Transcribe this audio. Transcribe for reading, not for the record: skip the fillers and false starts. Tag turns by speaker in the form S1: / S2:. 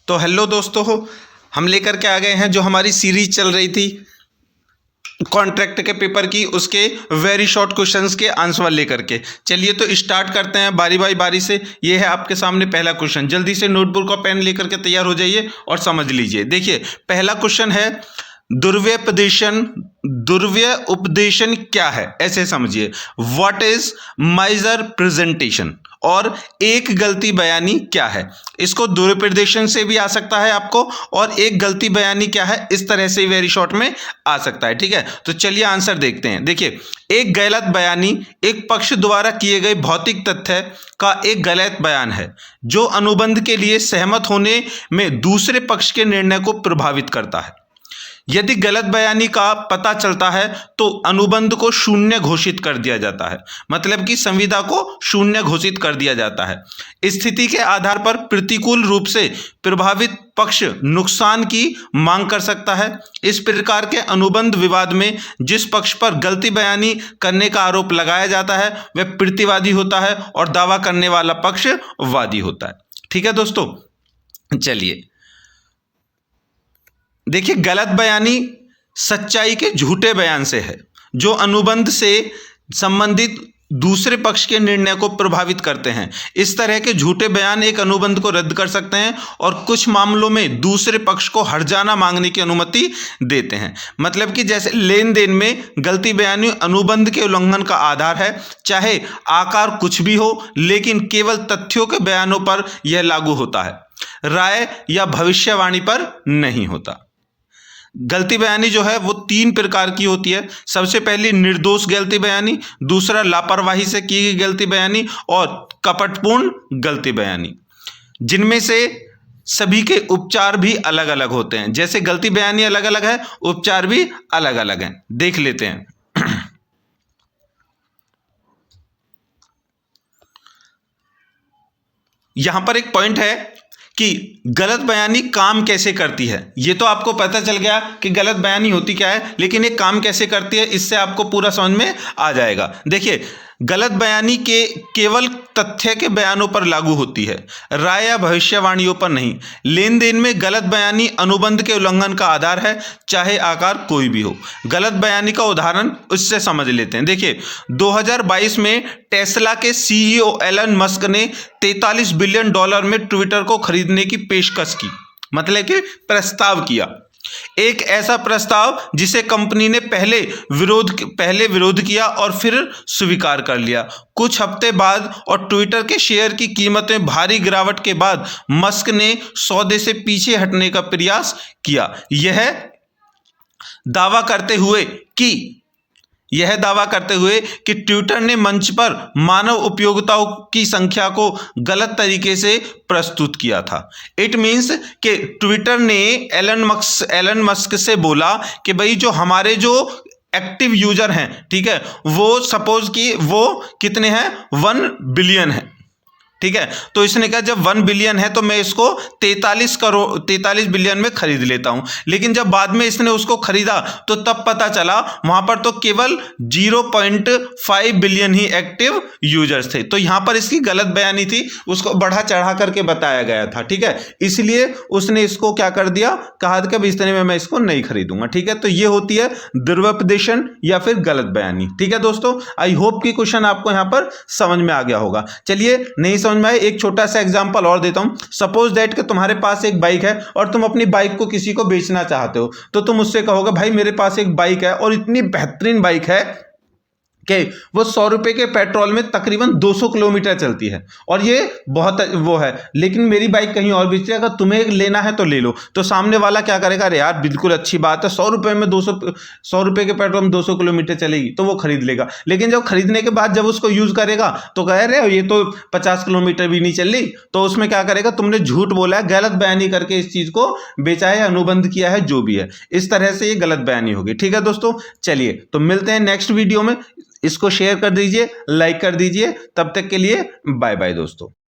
S1: तो हेलो दोस्तों, हम लेकर के आ गए हैं जो हमारी सीरीज चल रही थी कॉन्ट्रैक्ट के पेपर की, उसके वेरी शॉर्ट क्वेश्चंस के आंसर लेकर के। चलिए तो स्टार्ट करते हैं बारी बारी बारी से। ये है आपके सामने पहला क्वेश्चन। जल्दी से नोटबुक और पेन लेकर के तैयार हो जाइए और समझ लीजिए। देखिए पहला क्वेश्चन है दुर्व्यय उपदेशन क्या है, ऐसे समझिए। व्हाट इज माइजर प्रेजेंटेशन और एक गलती बयानी क्या है। इसको दुरुपदेशन से भी आ सकता है आपको, और एक गलती बयानी क्या है इस तरह से वेरी शॉर्ट में आ सकता है। ठीक है, तो चलिए आंसर देखते हैं। देखिए, एक गलत बयानी एक पक्ष द्वारा किए गए भौतिक तथ्य का एक गलत बयान है जो अनुबंध के लिए सहमत होने में दूसरे पक्ष के निर्णय को प्रभावित करता है। यदि गलत बयानी का पता चलता है तो अनुबंध को शून्य घोषित कर दिया जाता है, मतलब कि संविदा को शून्य घोषित कर दिया जाता है। स्थिति के आधार पर प्रतिकूल रूप से प्रभावित पक्ष नुकसान की मांग कर सकता है। इस प्रकार के अनुबंध विवाद में जिस पक्ष पर गलती बयानी करने का आरोप लगाया जाता है वह प्रतिवादी होता है और दावा करने वाला पक्ष वादी होता है। ठीक है दोस्तों, चलिए देखिए, गलत बयानी सच्चाई के झूठे बयान से है जो अनुबंध से संबंधित दूसरे पक्ष के निर्णय को प्रभावित करते हैं। इस तरह के झूठे बयान एक अनुबंध को रद्द कर सकते हैं और कुछ मामलों में दूसरे पक्ष को हर्जाना मांगने की अनुमति देते हैं। मतलब कि जैसे लेन देन में गलती बयानी अनुबंध के उल्लंघन का आधार है, चाहे आकार कुछ भी हो, लेकिन केवल तथ्यों के बयानों पर यह लागू होता है, राय या भविष्यवाणी पर नहीं होता। गलती बयानी जो है वो तीन प्रकार की होती है। सबसे पहली निर्दोष गलती बयानी, दूसरा लापरवाही से की गई गलती बयानी, और कपटपूर्ण गलती बयानी, जिनमें से सभी के उपचार भी अलग अलग होते हैं। जैसे गलती बयानी अलग अलग है, उपचार भी अलग अलग हैं। देख लेते हैं। यहां पर एक पॉइंट है कि गलत बयानी काम कैसे करती है। ये तो आपको पता चल गया कि गलत बयानी होती क्या है, लेकिन ये काम कैसे करती है इससे आपको पूरा समझ में आ जाएगा। देखिए, गलत बयानी के केवल तथ्य के बयानों पर लागू होती है, राय या भविष्यवाणियों पर नहीं। लेन देन में गलत बयानी अनुबंध के उल्लंघन का आधार है, चाहे आकार कोई भी हो। गलत बयानी का उदाहरण उससे समझ लेते हैं। देखिए, 2022 में टेस्ला के सीईओ एलन मस्क ने $43 बिलियन में ट्विटर को खरीदने की पेशकश की, मतलब कि प्रस्ताव किया। एक ऐसा प्रस्ताव जिसे कंपनी ने पहले विरोध किया और फिर स्वीकार कर लिया। कुछ हफ्ते बाद और ट्विटर के शेयर की कीमत में भारी गिरावट के बाद मस्क ने सौदे से पीछे हटने का प्रयास किया। यह दावा करते हुए कि ट्विटर ने मंच पर मानव उपयोगिताओं की संख्या को गलत तरीके से प्रस्तुत किया था। इट मीन्स कि ट्विटर ने एलन मस्क से बोला कि भाई जो हमारे जो एक्टिव यूजर हैं, ठीक है, वो सपोज कि वो कितने हैं, 1 बिलियन है। ठीक है, तो इसने कहा जब 1 बिलियन है तो मैं इसको 43 बिलियन में खरीद लेता हूं। लेकिन जब बाद में इसने उसको खरीदा तो तब पता चला वहां पर तो केवल 0.5 बिलियन ही एक्टिव यूजर्स थे। तो यहां पर इसकी गलत बयानी थी, उसको बढ़ा चढ़ा करके बताया गया था। ठीक है, इसलिए उसने इसको क्या कर दिया, कहा कि अब इस तरह में मैं इसको नहीं खरीदूंगा। ठीक है, तो ये होती है दुर्व्यपदेशन या फिर गलत बयानी। ठीक है दोस्तों, आई होप कि क्वेश्चन आपको यहां पर समझ में आ गया होगा। चलिए, नहीं समझ में आए एक छोटा सा एग्जांपल और देता हूं। सपोज दैट कि तुम्हारे पास एक बाइक है और तुम अपनी बाइक को किसी को बेचना चाहते हो, तो तुम उससे कहोगे भाई मेरे पास एक बाइक है और इतनी बेहतरीन बाइक है कि वो 100 रुपए के पेट्रोल में तकरीबन 200 किलोमीटर चलती है, और ये बहुत वो है, लेकिन मेरी बाइक कहीं और बेच रही है, अगर तुम्हें लेना है तो ले लो। तो सामने वाला क्या करेगा, अरे यार बिल्कुल अच्छी बात है, 100 रुपए के पेट्रोल में 200 किलोमीटर चलेगी, तो वो खरीद लेगा। लेकिन जब खरीदने के बाद जब उसको यूज करेगा तो कह रहे ये तो 50 किलोमीटर भी नहीं चल रही, तो उसमें क्या करेगा, तुमने झूठ बोला है, गलत बयानी करके इस चीज को बेचा है, अनुबंध किया है, जो भी है, इस तरह से ये गलत बयानी होगी। ठीक है दोस्तों, चलिए तो मिलते हैं नेक्स्ट वीडियो में। इसको शेयर कर दीजिए, लाइक कर दीजिए। तब तक के लिए बाय बाय दोस्तों।